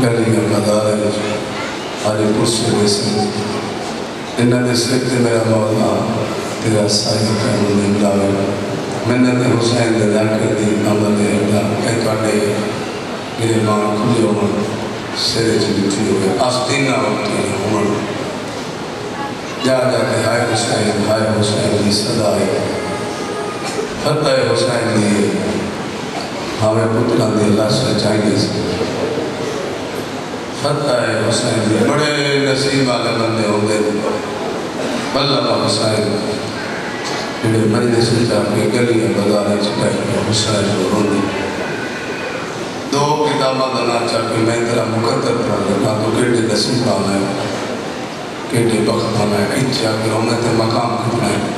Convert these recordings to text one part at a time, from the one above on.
گلیاں مدارج ہری پرسے رسل انہاں دے سکتے میرا مولا تیرا سائے قیموں نے ملاوے منت حسین دے ذاکر دی عمل اللہ اے کاٹے میرے ماں کھلی عمر سرے جلتی ہوئے آستینہ ہوتی عمر جا جاتے ہائے حسین کی صدا ہے فتح حسین دیئے ہمیں پتران دی اللہ سے چاہیے سے فتح حسین دیئے بڑے نصیب آلے بندے ہوندے اللہ حسین جڑے مجلس جا کے گلیاں بازارے چکے حسین جو ہوندے دو کتابہ دنا چاہ کہ میں تیرا مقدر پڑھ لگا تو کیٹے نصیب آنا ہے کیٹے بخت آنا ہے اچھا کہ ہمیں تے مقام کتنا ہے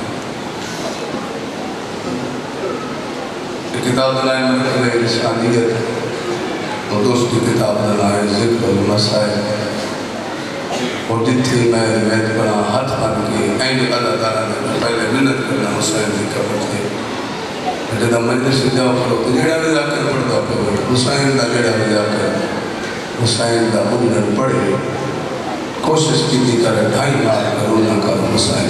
کتاب دنائے مرکز رسالت اور دوسری کتاب دنائے ذکر المسائل اور جتنی میں روایت پڑھا ہاتھ بن کے این اللہ تعالیٰ نے پہلے منت کرنا حسین کی قبر تھے جدہ مجلس جاؤ کرو تو جڑا بھی جا کر پڑھتا پہ حسین دا جڑا بھی جا کر حسین دا بنر پڑھے کوشش کی تھی کرے ڈھائی مار کرونا کر حسین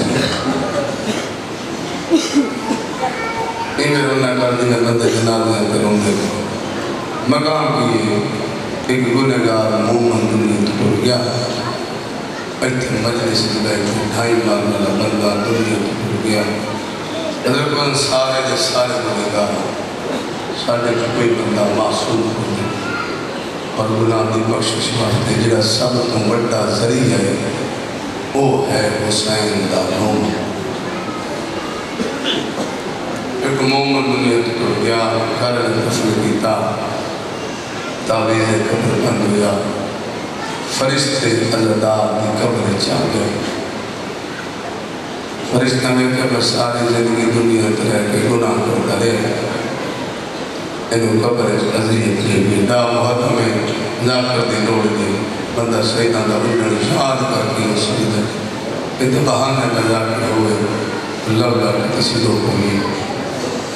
ایمیں رونا کر دینا بندے جناب میں کروں گے مقام کی ایک گنہگار مومن دنیا تو گیا ایتھے مجلس بیٹھے ڈھائی مارنے والا بندہ دنیا تو گیا حضرت کون سارے دے سارے گنہگار سارے کوئی بندہ معصوم ہو اور گناہ دی بخشش واسطے جڑا سب تو بڑا ذریعہ ہے وہ ہے حسین دا نوم ایک مومن دنیا تو گیا گھر دفن کیتا تعویذ قبر بند گیا فرشتے اللہ دی قبر چاہ گئے فرشتہ میں قبر ساری زندگی دنیا رہ کے گناہ کرتا رہے انہوں قبر عزیت کی بھی دا محد میں ذاکر دی روڑ دی بندہ سیدان دا بندہ شاد کر کے سیدہ اتباہانے میں ذاکر ہوئے اللہ کی تصیدوں کو بھی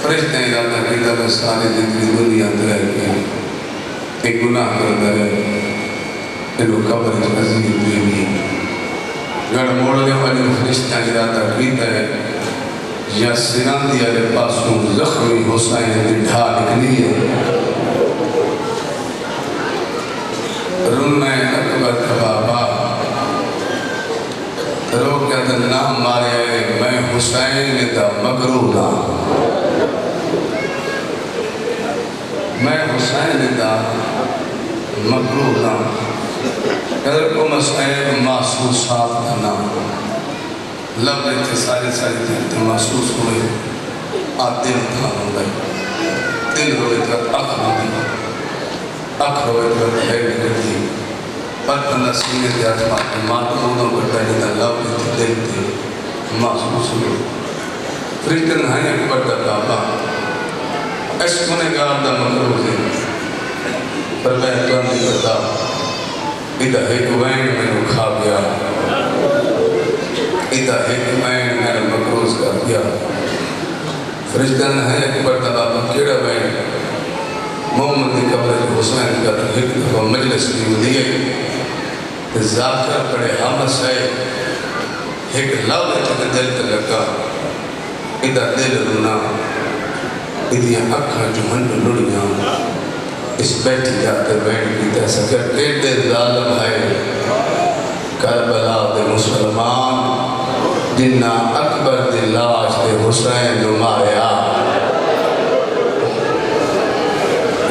فرشتے ارادہ کیتا میں ساری زندگی دنیا رہ کے ایک گناہ کرتا رہے انہوں قبر عزیت کی بھی گڑ موڑنے والے فرشتے ارادہ کیتا ہے یا سنان دیا لے پاسوں زخمی حسین دی ڈھا نکلی ہے رنہ اکبر کبابا رو کہتا نام مارے میں حسین دا مغرولا میں حسین دا مغرولا اگر کو مسئلہ محسوسات کا نام لب لیتے سارے دل محسوس ہوئے دل تھا ہوں گئے دل روئے تک اکھ روئے تک ہے نگر دی پر بندہ سینے دے آتما کے ماتمونوں کو پہلے دا لب لیتے دل تھے محسوس ہوئے فرشتن ہائیں اکبر دا بابا اس گنہگار دا مغروض ہے پر میں اتوان دی کرتا ادھا ایک وین میں نے کھا گیا ادھا ایک وین میں نے مغروض کر دیا فرشتن ہائیں اکبر دا بابا کیڑا وین محمد دی قبر حسین کا ایک دفعہ مجلس کی ودیئے ذاکر پڑے حمس ہے ایک لوگ ہے دل تلکا ادھا دل رونا ادھیا اکھا جو ہنڈ لڑیاں اس بیٹھ جاتے بیٹھ کی تیسا کر ٹیٹے ظالم ہے کربلا دے مسلمان جنہ اکبر دے لاش دے حسین جو ماریا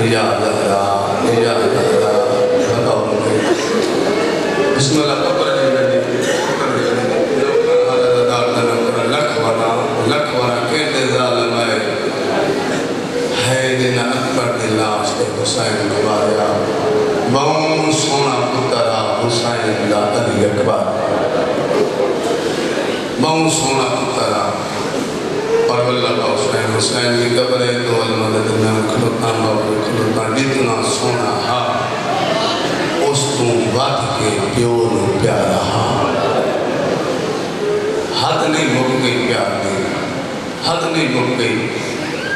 یا اللہ یا اللہ بتاؤ مجھے بسم اللہ قبر لکھ ورہ کہتے ظالم ہے جنہ اکبر دے لاش دے حسین جو ماریا بہن سونا پترہ حسین دا علی اکبر بہن سونا پترہ اور اللہ کا حسین کی قبر ہے تو المدد میں کھلوتان باپر کھلوتان جتنا سونا ہا اس تو بات کے پیور و پیارا ہا حد نہیں مک گئی پیار نہیں حد نہیں مک گئی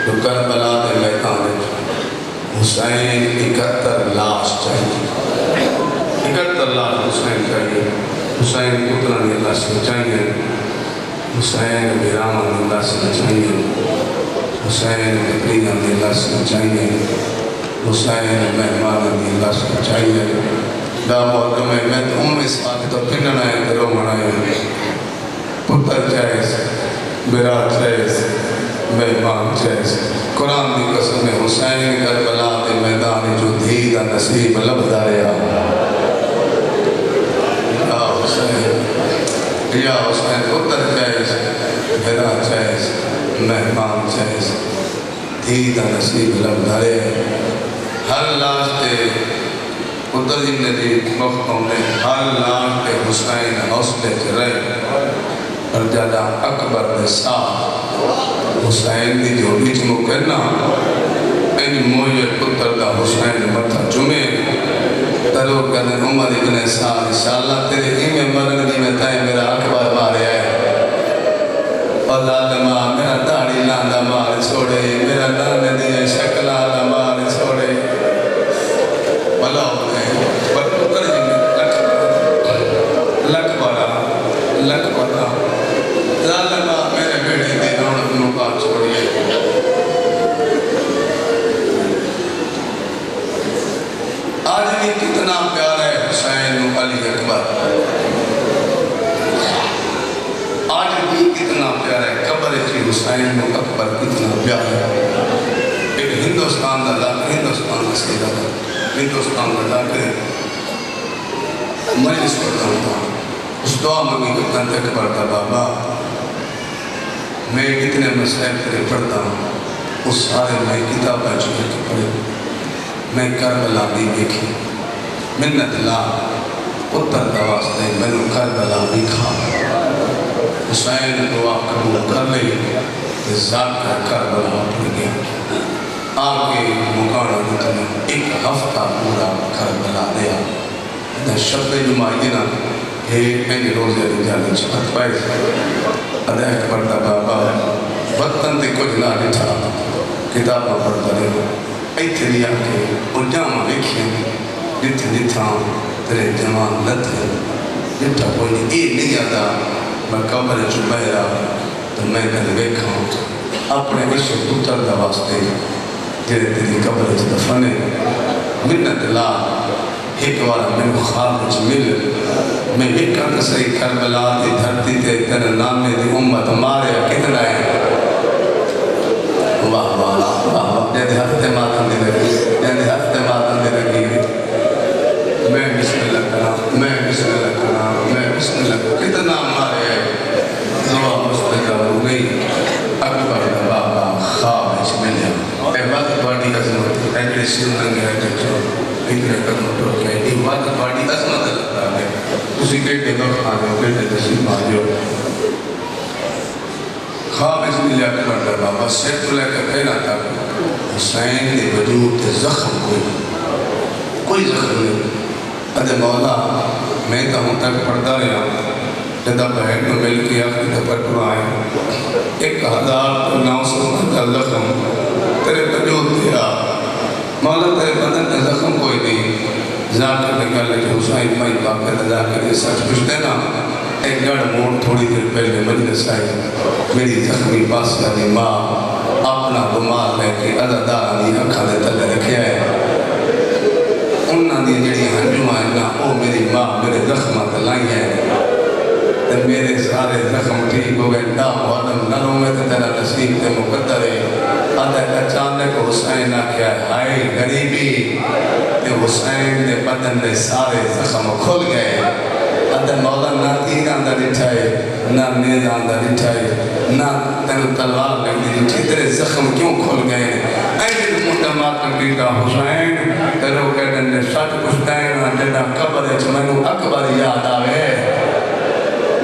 تو کربلا دے میدان حسین 71 لاش چاہیے اکہتر لاکھ حسین چاہیے، حسین پترا نے اللہ سے چاہیے، حسین بیراما نے اللہ سے چاہیے، حسین بکریہ نے اللہ سے چاہیے، حسین مہمان نے اللہ سے چاہیے. دا محترم ہے میں تو اس وقت تو پنڈنا ہے کرو منائے پتر چاہیس برا چاہیس مہمان چاہیس. قرآن دی قسم ہے حسین کربلا دے میدان جو دھی دا نصیب لب داریا. یا حسین پتر چاہیس برا چاہیس مہمان چاہیس دھی دا نصیب لب داریا. ہر لاش تے پتر جن نے دی مختم نے ہر لاش تے حسین حوصلے کے رہے اور جادا اکبر دے ساتھ حسین دی جو بیچ مکرنا اینی موجے پتر دا حسین مرتھا جمعے تلو کہنے عمر ابن سال انشاءاللہ تیرے ایمیں مرن دی میں تائیں میرا اکبر مارے آئے اور لالما میرا داڑی لاندہ مار چھوڑے میرا نانے دیئے شکل آدھا مار چھوڑے بلاؤ پر پتر جی میں لک بڑا لالما میرے بیڑے دی رونق نکا چھوڑیے. آج بھی کتنا پیار ہے حسین علی اکبر، آج بھی کتنا پیار ہے قبر کی حسین اکبر کتنا پیار ہے. ایک ہندوستان دا لاکھ ہندوستان دا سیدہ ہندوستان دا لاکھ مجلس پڑھتا ہوں اس دعا مانگی کرتا تک پڑھتا بابا میں کتنے مسائل کرے پڑھتا ہوں اس سارے میں کتاب ہے چکے کے پڑھے میں کربلا بھی دیکھی منت اللہ پتر دا واسطے میں نے کربلا بھی کھا حسین دعا قبول کر لئی ذات کا کربلا پڑھ گیا. آپ کے مکانہ نے ایک ہفتہ پورا کربلا دیا. شب جمعینا ہے میں روزے رجالی چھپت پائے ادھائک پڑھتا بابا وقتاً تے کچھ نہ لٹھا کتابہ پڑھتا رہے ایتھے لیا کے اجامہ لکھیں جتھے لٹھاں تیرے جوان لتھے جتھا کوئی نہیں آدھا میں قبر جو بہرا تو میں کل بیکھاں اپنے عشق پتر دا واسطے تیرے تیری قبر جو دفنے منت اللہ ایک وارا میں خواب مل میں ایک کانت صحیح کربلا دی دھرتی تے تیرے نامے دی امت مارے کتنا ہے. واہ واہ واہ واہ جیدے ہفتے ماتن دے لگی جیدے ہفتے ماتن دے لگی میں بسم اللہ کرا میں بسم اللہ کرا میں بسم اللہ کرا کتنا مارے ہے. دعا مستقر ہو گئی اکبر دا بابا خواب ملیا. اے وقت باڑی عظمت ایڈے سننگ ہے جچو ایک رکھن اٹھو کہ یہ وقت باڑی عظمت اللہ ہے اسی بیٹے وقت آنے بیٹے نصیب آجو. خواب اس میں لیا کرتا بابا سیٹ تو لے کر پہنا تھا حسین نے وجود تے زخم کوئی زخم نہیں. ادھے مولا میں تا ہوں تک پڑھتا رہا جدہ بہن میں مل کے آخری دفعہ آئے 1900 کا زخم تیرے وجود دیا مولا تیرے بدن میں زخم کوئی نہیں. ذاکر نکال لے کہ حسین مائی باقر ذاکر یہ سچ پوچھتے نا ایک گڑ موڑ تھوڑی دیر پہلے مجلس آئی میری زخمی باسیانی ماں اپنا دماغ لے کے عددار دی اکھا دے تلے رکھے آئے انہاں دی جڑی ہنجو آئے نا او میری ماں میرے زخمات لائی ہے میرے سارے زخم ٹھیک ہو گئے نا وعدم نروں میں تیرا نصیب تے مقدر ہے. آدھا اچانک حسین کیا ہائے غریبی تے حسین دے بدن دے سارے زخم کھل گئے. آدھا مولا نہ تیر آندہ لٹھائے نہ نیز آندہ لٹھائے نہ تینو تلوار لگی لٹھی تیرے زخم کیوں کھل گئے. ایڈی مقدمات کبیتا حسین تیرو کہتے ہیں سچ پوچھتائیں جنہ قبر ہے چمینو اکبر یاد آوے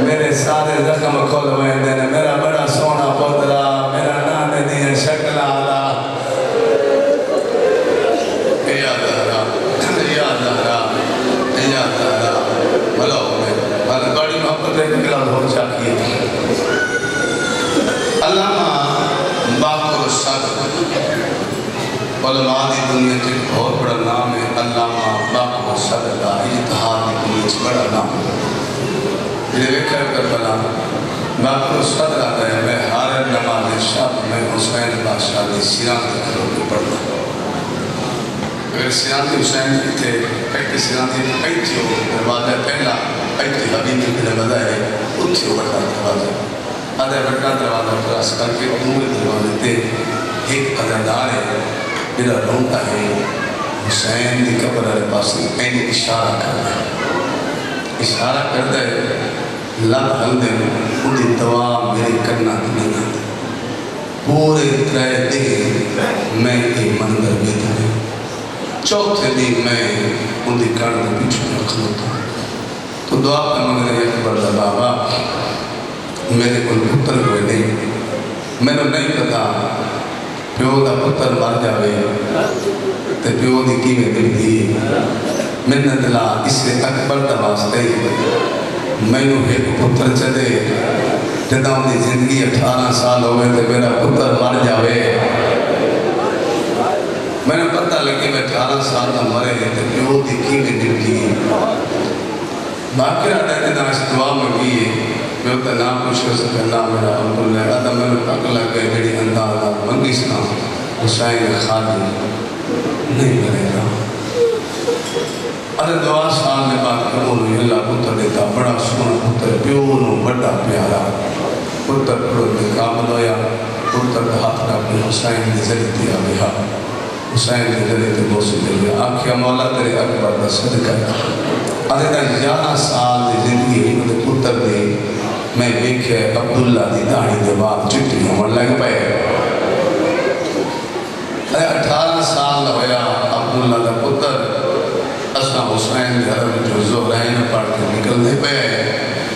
میرے سارے زخم کھل ہوئے دینے میرا بڑا سونا پودرا میرا نانے دیئے شکل آدھا یاد آرہا بھلاؤ میں بڑی محبت ہے کہ اللہ ہو چاہیے. علامہ باقر صدق علماء دی دنیا کے بہت بڑا نام ہے علامہ باقر صدق بڑا نام یہ لکھا کربلا باپ کو صدر آتا ہے میں ہر نماز شب میں حسین بادشاہ کی سیران کروں کے پڑھتا اگر سیران حسین کی تھے پہلے سیران کی پہلے ہو دروازہ پہلا پہلے حبیب ابن بدائے اتھے ہو بڑھتا دروازہ آدھے بڑھتا دروازہ کراس کر کے دوئے دروازے تھے ایک عددار ہے میرا رونتا ہے حسین کی قبر والے پاس میں اشارہ کرتا ہے اشارہ کرتا ہے لب ہل دے ان کی دعا میرے کرنا نہیں آتی پورے ترے دن میں یہ منظر بیتا ہے چوتھے دن میں ان کی کرنا پیچھے میں کھلوتا تو دعا پر مگر ایک بڑا بابا میرے کو پتر ہوئے نہیں میں نے نہیں پتا پیو دا پتر مر جاوے تے پیو دی کیویں مل دی میں نے دلا اس سے اکبر دا واسطے میں نے ایک پتر چلے جدا دی زندگی 18 سال ہوئے تے میرا پتر مر جاوے میں نے پتہ لگے میں 18 سال دا مرے تے پیو دی کیویں مل دی باقی رہتا ہے جدا اس دعا میں کیے میں تو نام کچھ ہو سکتا نام میرا عبداللہ آدھا میں نے پاک لگ گئے میری اندازہ منگی سنا حسین خالی نہیں ملے گا ارے دعا سال میں بات کروں نے اللہ پتر دیتا بڑا سونا پتر پیونو بڑا پیارا پتر پڑھو نے کامل ہویا پتر ہاتھ اپنے حسین نے ذریع دیا بہا حسین نے ذریع دے بوسی دیا آنکھیا مولا تیرے اکبر دا صدقہ ارے دا 11 سال دی زندگی میں پتر دے میں دیکھے عبداللہ دی داڑھی دے بعد چٹی ہوں لگ پائے 18 سال ہویا عبداللہ دا پتر اسنا حسین گھر میں جو زہرین پڑھ کے نکل دے پہ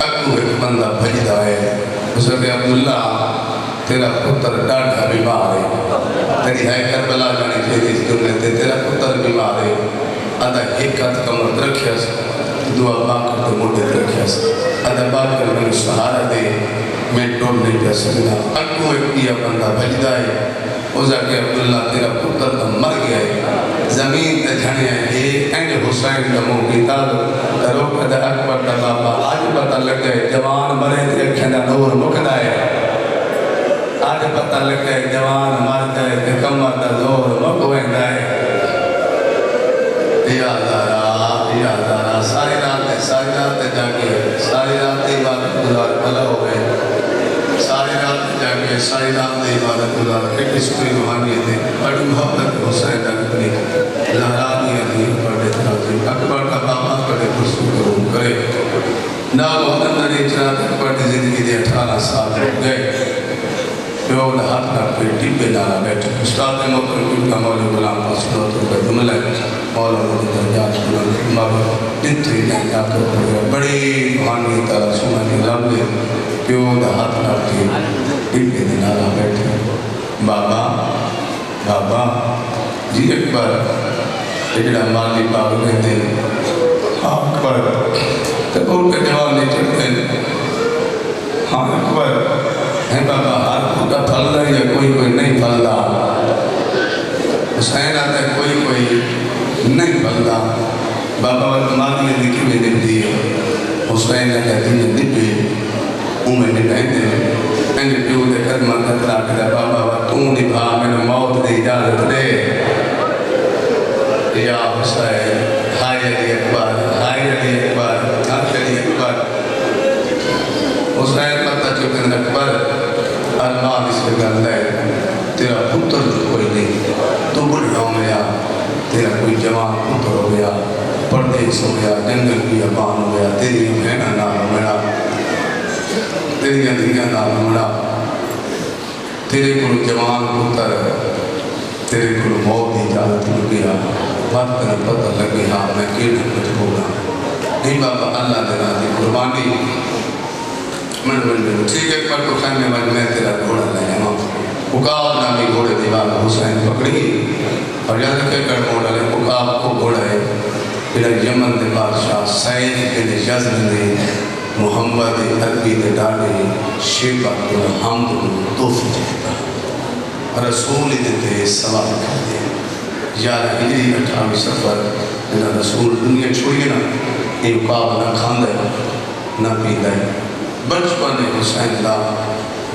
اکو ایک بندہ بھجدہ ہے اسے کہ عبداللہ تیرا پتر ڈاڑھا بیمار ہے تیری ہے کربلا جانے چاہیے اس جملے تے تیرا پتر بیمار ہے آدھا ایک ہاتھ کمر رکھیا دعا باکر تو موڑے رکھیا آدھا باکر میں سہارا دے میں ٹول نہیں پہ سکتا اکو ایک کیا بندہ بھجدہ ہے اوزا کہ عبداللہ تیرا پتر تو مر گیا ہے زمین تے جھنے ہیں اینج حسین کا موقیتال کرو کدھا اکبر دا بابا آج پتہ لگ گئے جوان مرے تے کھنا نور مکدہ ہے آج پتہ لگ گئے جوان مر گئے تے کمر دا نور مکویندہ ہے یا دارا ساری رات جا کے ساری رات عبادت گزار بھلا ہو گئے ساری رات جا کے ساری رات عبادت گزار ایک سکری روحانیت ہے بڑی محبت حسین اکبری لہرانی ہے بڑے تراجی اکبر کا بابا بڑے پرسو کروں کرے نا وطن نری چرات اکبر دی زندگی دے 18 سال ہو گئے پیو نے ہاتھ کر کے ٹیپے نارا بیٹھے استاد مکرم کا مولا غلام پاسلو تو کا جملہ مولا مجھے درجات بلند بابا جتری نہیں جا کر پڑھے بڑی روحانی طرح سنا کے لمبے پیو نے ہاتھ کر کے ٹیپے نارا بیٹھے بابا جی اکبر ایکڑا مالی پاو کہتے ہاں اکبر تو ان کے جواب نہیں چلتے ہاں اکبر ہے بابا ہر کو کا پھل دا یا کوئی نہیں پھل دا حسین آتا ہے کوئی نہیں پھل دا بابا مالی لکھی میں دن دیئے حسین آتا ہے دن دیئے میں نبھائیں دے انجھے پیو دے قدمہ قطرہ کدہ بابا تو نبھا میں نے موت دے اجازت دے یا حسین ہائی علی اکبر حسین پتہ چکن اکبر ارمان اس کے گل ہے تیرا پتر جو کوئی نہیں تو بڑھا ہو گیا تیرا کوئی جوان پتر ہو گیا پردیس ہو گیا جنگل کی ابان ہو گیا تیری بہنہ نام ہو گیا تیری اندھیاں نام ہو گیا تیرے کو جوان پتر تیرے کو موت دی اجازت ہو گیا بات کرنے پتہ لگ گیا میں کیڑے کچھ ہوگا نہیں بابا اللہ دینا دی قربانی من ٹھیک ہے پر تو خیمے میں تیرا گھوڑا لے جاؤں اکاب نامی گھوڑے دیوان حسین پکڑی اور یاد رکھے کر موڑا لے اکاب کو گھوڑا ہے پھر یمن دے بادشاہ سید بن یزن دے محمد عربی دے ڈاڑے شیبہ کو حمد کو توفی دیتا رسول دیتے سوال کر دے 11 ہجری 28 سفر جنا رسول دنیا چھوڑیے نا یہ عقاب نہ کھاندے نہ پیندے بچپن حسین دا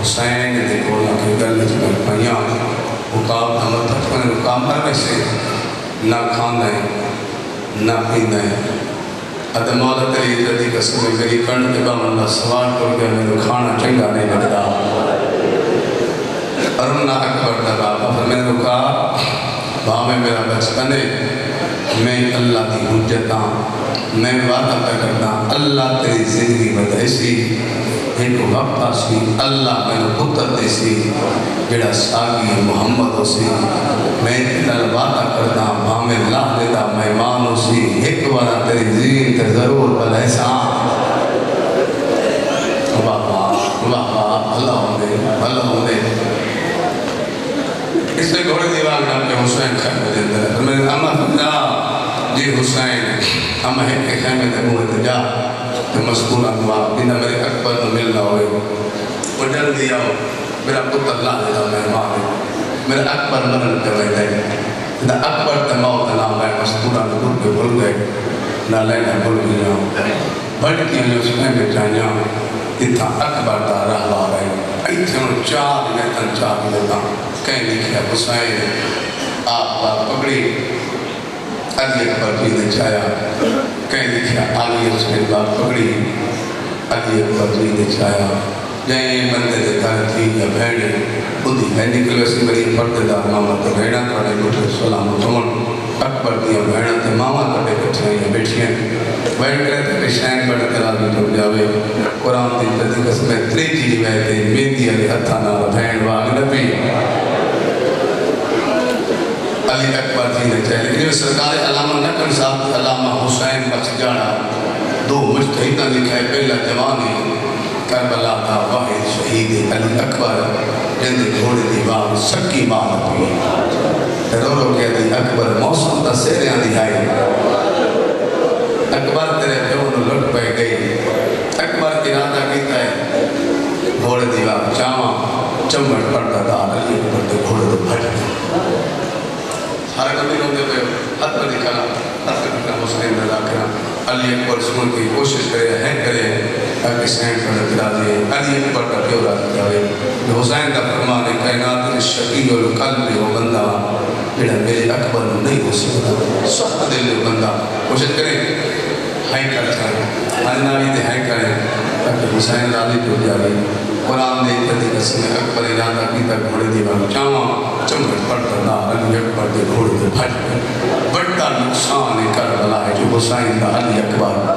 حسین دے کولا کے گل میں پائیاں عقاب نہ مطلب کنے عقاب مر ویسے نہ کھاندے نہ پیندے ادھا مولا تری جدی قسم میری کنڈ کے بعد اللہ سوال کر گیا میں کھانا چنگا نہیں لگتا ارمنا اکبر دا بابا پھر میں نے کہا باہمیں میرا بچپن ہے میں اللہ کی حجتاں میں وعدہ پہ کرتا اللہ تیری زندگی بدھائی سی ایک وقت آسی اللہ میں نے پتر دے سی جڑا ساگی محمد ہو سی میں تیرا وعدہ کرتا باہمیں اللہ دیتا مہمان ہو سی ایک وارا تیری زندگی تے ضرور بل احسان واہ واہ اللہ ہوندے اس نے گھوڑے دیوار میں اپنے حسین خیمے دے اندر میں نے اما فرمایا جی حسین اما ہے کہ خیمے دے موہ جا تو مسکول انوا بنا میرے اکبر تو ملنا ہوئے وہ جل دیا ہو میرا پتر اللہ دیتا مہمان ہے میرا اکبر مرن پہ ویدے دا اکبر تے موت نام ہے مسکول انوا کے بھول گئے نہ لینا بھول گیا بڑھ کی ہیں اس میں جانیا اتھا اکبر دا رہا رہے اتھا چار لیتا کہیں لکھیا حسین آپ پکڑی علی اکبر جی نے چایا کہیں لکھیا علی حسین بات پکڑی علی اکبر جی نے چایا جائیں بندے دے گھر تھی یا بھیڑے خودی ہے نکلے سی میری پردے دار ماما تو بھیڑا کھڑے بیٹھے سلام سمن اکبر دیا بھیڑا تے ماما کھڑے بیٹھے ہیں یا بیٹھے ہیں بیٹھ کرے تے پیشین بڑھ کے راضی ٹھوک جاوے قرآن دی جدی قسمیں تری چیز بیٹھے میندی علی ہتھانا بھیڑ واگ نبی علی اکبر جی نے چاہے لیکن سرکار علامہ نکن صاحب علامہ حسین بچ جانا دو مجتہدہ لکھا ہے پہلا جوانی کربلا دا واحد شہید علی اکبر جن دے گھوڑے دی باغ سکی ماں پی رو رو کہہ دی اکبر موسم تا سیریاں دی آئی اکبر تیرے پیونو لٹ پہ گئی اکبر ارادہ کیتا ہے گھوڑے دی باغ چاواں چمڑ پڑتا دار علی اکبر دے گھوڑے دے بھٹ ہر کبھی ہوتے پہ حد پر دکھانا مسلم رضا کرنا علی اکبر سنن کی کوشش کرے ہیں کرے تاکہ سین پر اعتراض ہے علی اکبر کا کیوں راضی کرے حسین کا فرمان ہے کائنات شقی القلب وہ بندہ جڑا میرے اکبر نہیں ہو سکتا سخت دل میں بندہ کوشش کرے ہائی کر چاہیں اناوی دے ہائی کریں تاکہ حسین راضی ہو جائے قرآن نے اتنی قسم اکبر ارادہ کی تک گھوڑے دیوان چاواں چمڑ پڑتا دا علی اکبر دے گھوڑے دے بھٹ بڑا نقصان کربلا ہے جو حسین دا علی اکبر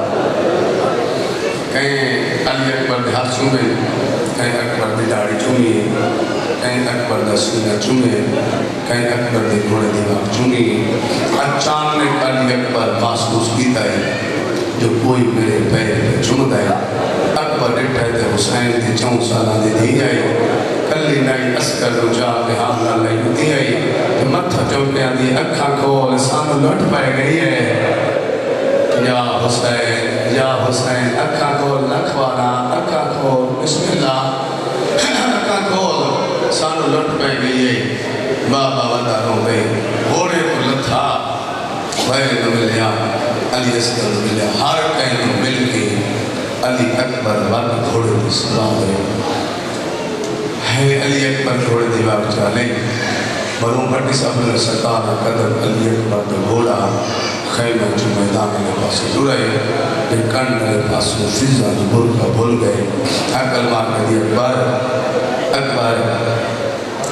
کہیں علی اکبر دے ہاتھ چومے کہیں اکبر دے داڑھی چومیے کہیں اکبر دا سینہ چومے کہیں اکبر دے گھوڑے دیوان چومیے اچانک علی اکبر محسوس کیتا ہے جو کوئی میرے پیر پہ چمتا ہے اکبر ڈٹھا ہے حسین دی 4 سالہ دی دی آئی کلی نائی اسکر رجا پہ حاملہ لئی دی آئی متھا چوکیاں دی اکھاں کھول سانو لٹ پائے گئی ہے یا حسین اکھاں کھول نکھوانا اکھاں کھول بسم اللہ اکھاں کھول سانو لٹ پائے گئی ہے بابا ودا رو گئے گھوڑے کو لتھا بھائی نو ملیا علی اسکر ملیا ہر کہیں کو مل کے علی اکبر وقت گھوڑے دی سلام دے ہے علی اکبر گھوڑے دی باب چالے بروں بھٹی صاحب نے سرکار قدر علی اکبر دے گھوڑا خیمہ جو میدان کے پاس جڑے کہ کن میرے پاس فضا بھول کا بھول گئے اکل مار کے دی اکبر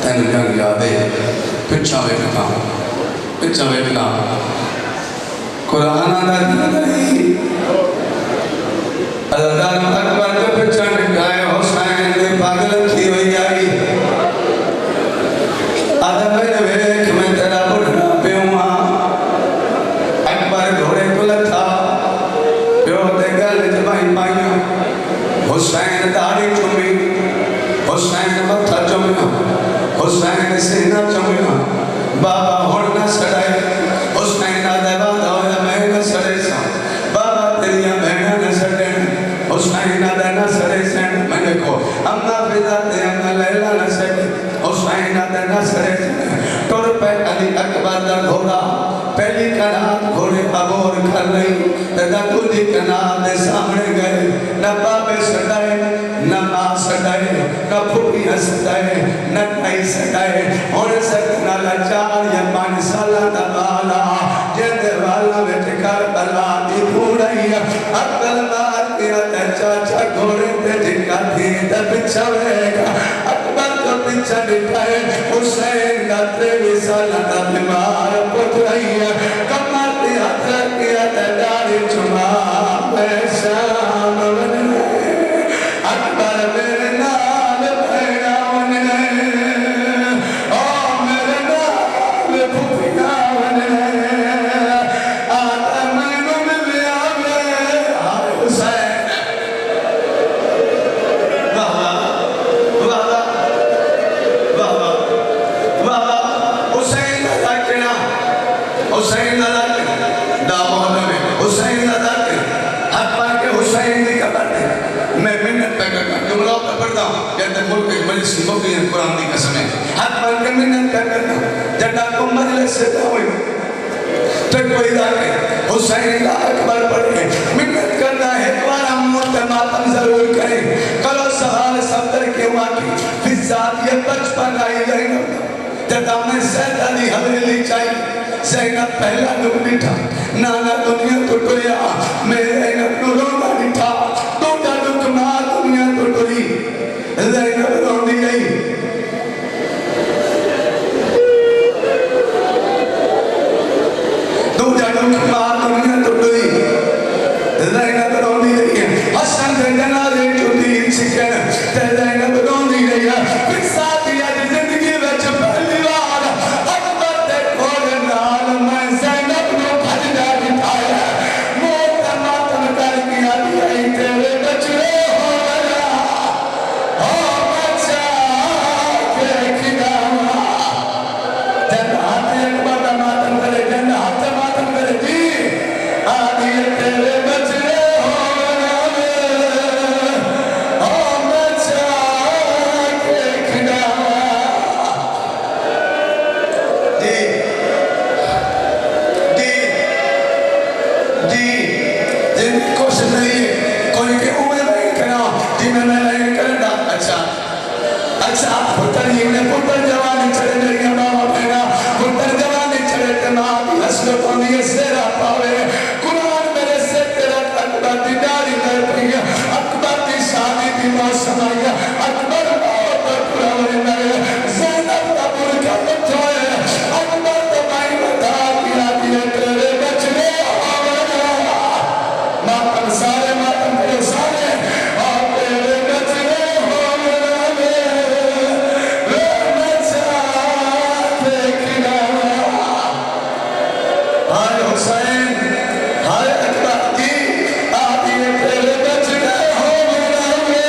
تین جنگ یادے پچھا ویکنا قرآن آدھا نہیں اللہ اکبر کے پچھا نکائے حسین دے پاگل تھی ہوئی آئی آدھا میرے ویک میں تیرا بڑھنا پیوما اکبر گھوڑے کو لتھا پیو دے گل جبائی پائیاں حسین داڑھی چومی حسین متھا چومیا حسین سینہ چومیا بابا ہوڑنا سڑائے حسین آدھے بات ہویا میں نہ سڑے سا بابا تیریاں بہنہ نہ سڑے حسین عبور کر لئی نہ تجھے کنار دے سامنے گئے نہ بابے سڑائے نہ ماں سڑائے نہ پھوپی سڑائے نہ کئی سڑائے اور سکنا لچار یا 5 سالہ دا بالا جیندے والا بیٹھ کر بلا دی پھوڑائی اکل مار کیا تے چاچا گھوڑے تے جھکا تھی تے پچھوے گا اکبر کو پچھا بٹھائے حسین کا 23 سالہ دا بیمار پترائی کمر تے ہاتھ رکھیا تے داڑھی چما بے شام وننے اکبر میرے نال بھیڑا وننے او میرے نال پھوپیا وننے آتا مینوں ملیا وے حسین حسین دا کنا حسین دا دا محلہ میں حسین دا ہاتھ پار کے حسین دی قبر دے میں منت پہ کرتا جملہ پہ پڑھتا ہوں کہتے ملک ایک مجلس کی موقعی قرآن دی قسم ہے ہاتھ پار کے منت پہ کرتا جڑا کو مجلس سے پہ ہوئی تو کوئی دا کہ حسین دا اکبر پڑھے منت کرنا ہے دوارا موت ماتم ضرور کریں کلو سوال صدر کے واقعی پھر ذات یہ بچپن آئی زینب جدا میں سیدہ دی حویلی چاہیے زینب پہلا دکھ بیٹھا نانا دنیا تو ٹریا میرے زینب تو رونا بیٹھا دوٹا دکھ ماں دنیا تو ٹری زینب رون دی گئی دوٹا دکھ ماں دنیا تو ٹری زینب رون دی گئی حسن دے جنازے چوٹی چکن تے زینب رون دی گئی پھر ساتھی آج زندگی وچ پہلی بار اکبر تے کھوڑے نال میں زینب نو بھج جا بٹھایا موت ماتم کر کے آئی تیرے بچڑے ہو گیا او بچہ کے کھڑاوا جن ہاتھ اکبر دا ماتم کرے جن ہاتھ ماتم کرے جی آدھی تیرے بچڑے ہو گیا او بچہ کے کھڑاوا جن کوشش نہیں ہے کوئی کہ اوے نہیں کرنا جنہیں میں نہیں کرنا اچھا پتر یہ نے پتر جوانی چڑے میرے بابا پہنا پتر جوانی چڑے تمام حسن پانی سیرا پاوے قرآن میرے سے تیرا اکبر دی داری در پئی اکبر دی شادی دی موسم آئی اکبر موت پراوے میرے زینب دا برکا بچھوئے اکبر دا مائی بتا کیا دیئے تیرے بچنے ماتم سارے ماتم کرے سارے اور تیرے بچنے ہو گئے بچہ دیکھنا ہائے حسین ہائے اکبر دی آدھی تیرے بچنے ہو گئے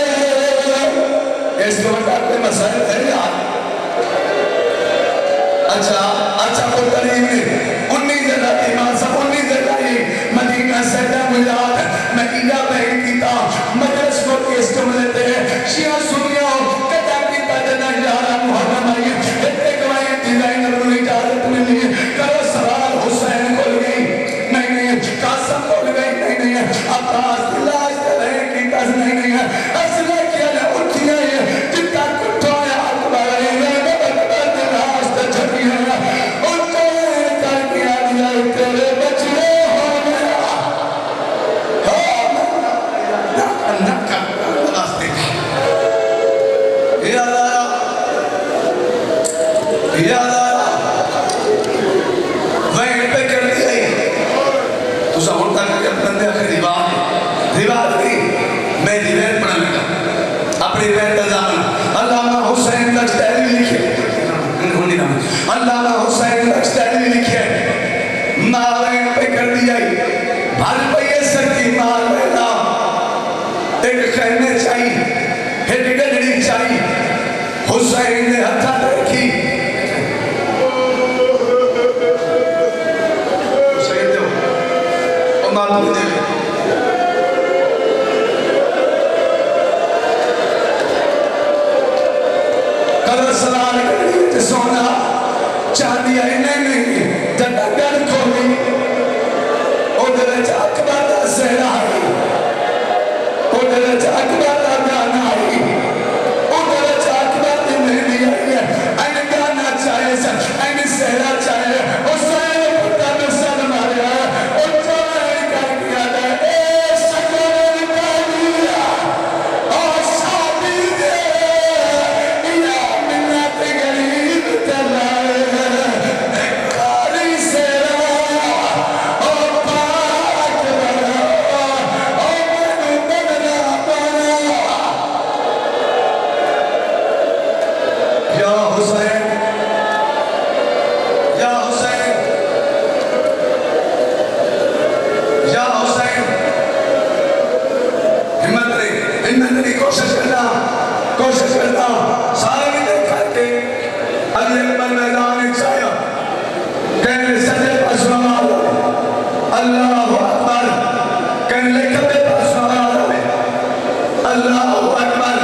اس کو بتاتے مسائل ہے یار اچھا پتری میں 19 جگہ تھی ماں سب 19 جگہ ہی مدینہ سیدہ مجاد میں ایڈا بہن کیتا مجلس کو کیس کو ملتے ہیں شیعہ سنیا کتا کیتا جنا یارا محرم آئی ایک گوائیں دیزائن اپنی اجازت ملی کرو سوال حسین کھول گئی نہیں قاسم کھول گئی نہیں عباس دلاش دلائیں کیتا نہیں اصلہ کیا لے اٹھیا ہے جتا کٹھو ہے اکبر اکبر دلاش تا چھکی ہے ان کو کر کیا دیا تیرے بچنے ہو گیا نکا راستے یاد آیا وہیں پہ کر دیا ہی تو سا ہوتا کہ بندے اپنے روایت دی میں روایت پڑھا لگا اپنی روایت تزامن علامہ حسین لچتیلی لکھے علامہ حسین لچتیلی لکھے ماوین پہ کر دیا ہی بھر پہ یہ سکتی مار بیٹا ایک خیمے چاہیے ایک گڑی چاہیے حسین نے ہتھا دیکھی حسین دو اور ماتم دے کل سلال کری تے سونا چاندی آئی نہیں جدہ گھر کھولی اکبر کا گانا آئی ادھر اکبر کی مہندی آئی ہے این گانا چاہے سر این سہرا چاہے حسین پتہ میں سر ماریا اور چاہے کر گیا ہے اے شکر کامیا اور شادی دے یا منت غریب تلائے کاری سہرا اور پاک بنا اور منو بدلا بنا یا حسین یا حسین یا حسین ہمت رہی کوشش کرنا سارے بھی دیکھ کر کے علی اکبر میدان چاہیا کہنے سجے پاسوان اللہ اکبر کہنے کبے پاسوان اللہ اکبر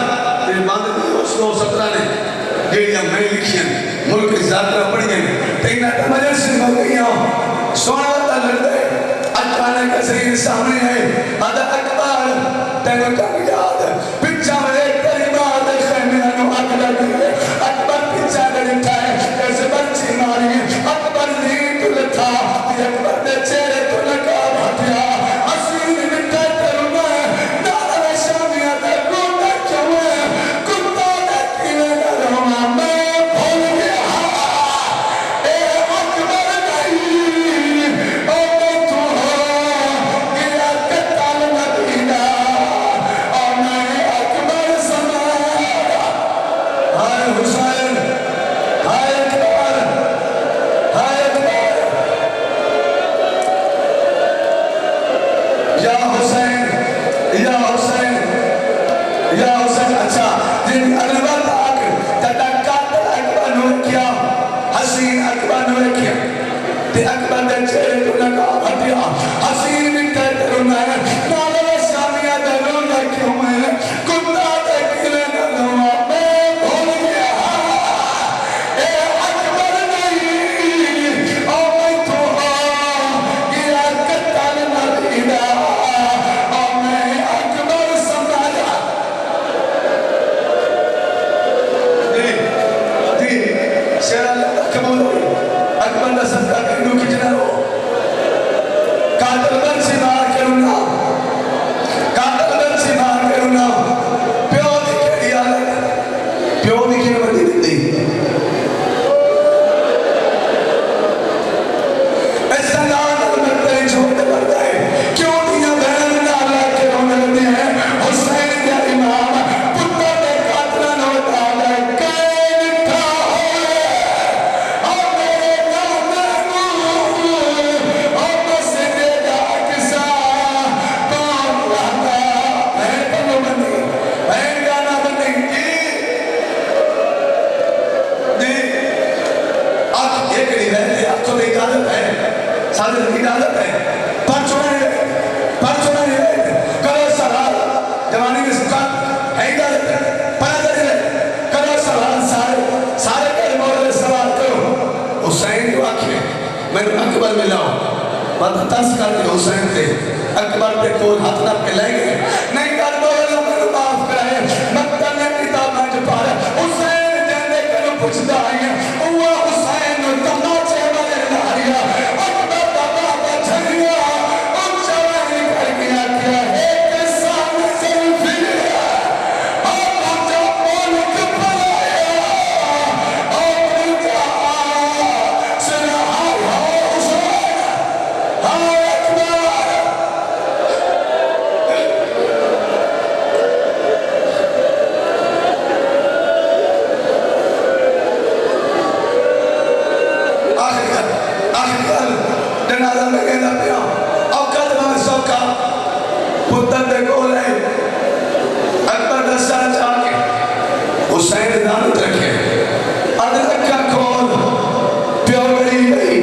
تیرے ماندے بھی اسلو سترہ نے جیڑیاں میں لکھیں ملک کی زیادہ پڑھ گئے تینا تمجر سے ہو گئیاں سونا تلر دے اچھانے کا سرین سامنے ہے آدھا اکبر تینو کم یاد پچھا میں ایک کریمات خیمے انو اکلا دیئے اکبر پچھا گڑی ٹھائے کیسے بچی ماری اکبر نہیں تلتا دی اکبر دے چہرے تو لگا بھٹیا حسین مٹھا ترونا نالا شامیہ دے گوٹا چوئے کتا دے کیوے گرونا میں بھول گیا اے اکبر نہیں او میں تو گیا کتال مدینہ اور میں اکبر سمایا ہائے حسین ہائے اکبر ہائے اکبر یا حسین یا حسین یا حسین اچھا جن الوات آکر تتا قاتل اکبر نوے کیا حسین اکبر نوے کیا تے اکبر دے چہرے تو لگا بھٹیا حسین مٹھا ترونا ہے نالا شامیہ دے رونا کیوں ہے کتا دے کیلے نلوا میں بھول گیا اے اکبر نہیں او میں تو گیا کتال مدینہ او میں اکبر سمجھا دی شیر اللہ قبول ہوئی اکبر دا صدقہ کنو کتنا رو قاتل بن سے مار کرونا قاتل بن سے مار کرونا پیو دی کھڑی آلے پیو دی کھڑی بڑی دی اس سنگان المتے چھوٹے پڑتا ہے کیوں دیا بہن نالا کے رونے لگتے ہیں حسین یا امام پتہ دے قاتلہ نوٹا لے کئی مٹھا ہوئے اور میرے نامے اور بس دے گا کسا کون رہتا بہن پلو بندی بہن گانا بندی جی آنکھ یہ کڑی رہتے آپ کو ایک عادت ہے سادہ ایک عادت ہے پر چھوڑا نہیں کرو سوال جوانی میں سکان ہے عادت ہے پر عادت ہے کرو سوال سارے کہے مولا سوال کرو حسین جو آنکھیں میں نے اکبر میں لاؤ بات تاس کر کے حسین تھے اکبر پہ کول ہاتھ نہ پلائے گئے نہیں کر مولا میں نے معاف کرائے مقتل نے کتاب میں جو پارا حسین جانے کرو پوچھتا آئی ہے وہ حسین تماچے والے لاریا اکبر کا بابا چھلیا ان چوائیں کر گیا کیا ایک سامنے سلفیا اور مجھا ملک پلایا اور مجھا سنا حسین ہائے اکبر جنازہ میں کہنا پیا اوقات میں سوکا پتر دے گول ہے اکبر دستا چاہ کے حسین دانت رکھے ادرک کا کھول پیو گئی گئی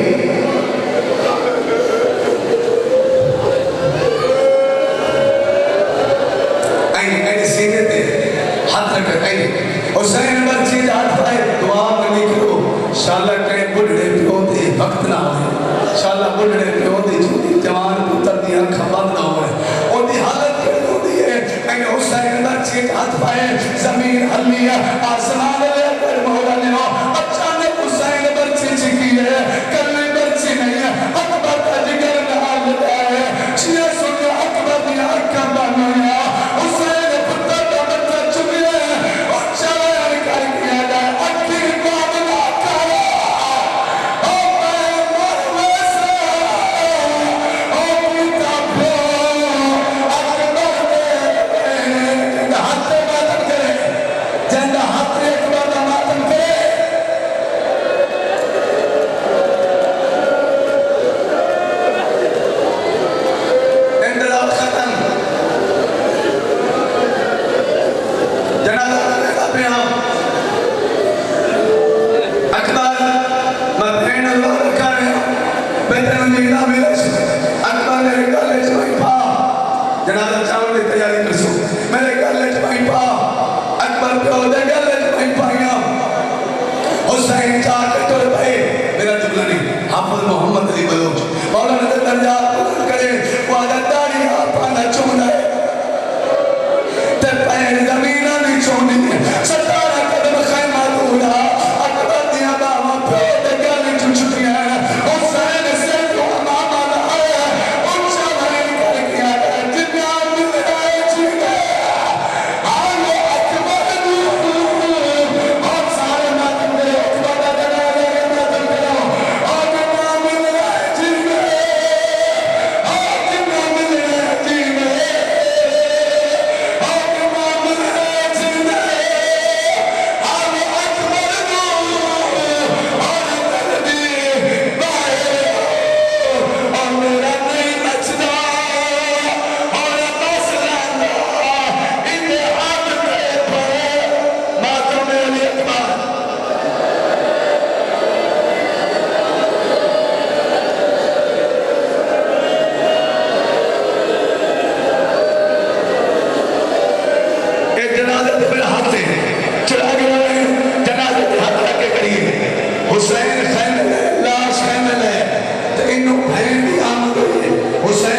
این سینے تے ہاتھ رکھے حسین بچی ہاتھ پائے دعا منی کرو شاءاللہ کہیں بڑھڑے پیو دے وقت نہ ہوئے شاءاللہ بڑھڑے پیو دے جوانی جوان پتر دیا کھبر نہ ہوئے اور دی حالت کر دو دی ہے این حسین حسین